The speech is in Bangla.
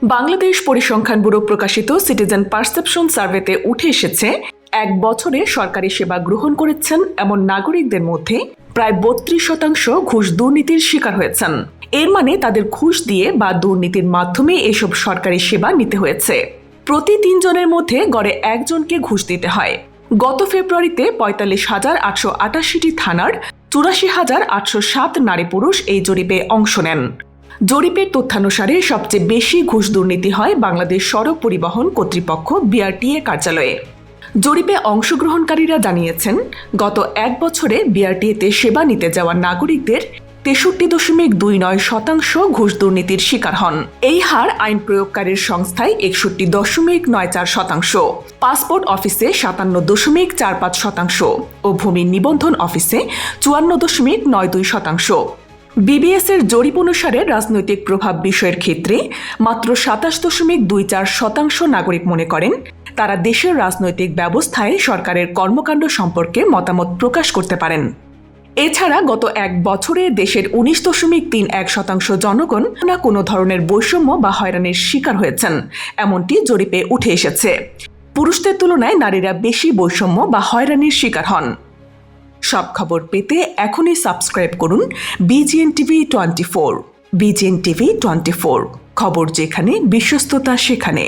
বাংলাদেশ পরিসংখ্যান ব্যুরো প্রকাশিত সিটিজেন পারসেপশন সার্ভেতে উঠে এসেছে, এক বছরে সরকারি সেবা গ্রহণ করেছেন এমন নাগরিকদের মধ্যে প্রায় 32% ঘুষ দুর্নীতির শিকার হয়েছেন। এর মানে তাদের ঘুষ দিয়ে বা দুর্নীতির মাধ্যমে এসব সরকারি সেবা নিতে হয়েছে। প্রতি 3 জনের মধ্যে গড়ে একজনকে ঘুষ দিতে হয়। গত ফেব্রুয়ারিতে 45,888টি থানার 84,807 নারী পুরুষ এই জরিপে অংশ নেন। জরিপের তথ্যানুসারে সবচেয়ে বেশি ঘুষ দুর্নীতি হয় বাংলাদেশ সড়ক পরিবহন কর্তৃপক্ষ বিআরটিএ কার্যালয়ে। জরিপে অংশগ্রহণকারীরা জানিয়েছেন, গত এক বছরে বিআরটিএতে সেবা নিতে যাওয়া নাগরিকদের 63.29% ঘুষ দুর্নীতির শিকার হন। এই হার আইন প্রয়োগকারীর সংস্থায় 61.94%, পাসপোর্ট অফিসে 57.45% ও ভূমি নিবন্ধন অফিসে 54.92%। বিবিএস এর জরিপ অনুসারে রাজনৈতিক প্রভাব বিষয়ের ক্ষেত্রে মাত্র 27.24% নাগরিক মনে করেন তারা দেশের রাজনৈতিক ব্যবস্থায় সরকারের কর্মকাণ্ড সম্পর্কে মতামত প্রকাশ করতে পারেন। এছাড়া গত এক বছরে দেশের 19.31% জনগণ না কোনো ধরনের বৈষম্য বা হয়রানির শিকার হয়েছেন, এমনটি জরিপে উঠে এসেছে। পুরুষদের তুলনায় নারীরা বেশি বৈষম্য বা হয়রানির শিকার হন। সব খবর পেতে এখনই সাবস্ক্রাইব করুন BGN TV 24। BGN TV 24, খবর যেখানে, বিশ্বস্ততা সেখানে।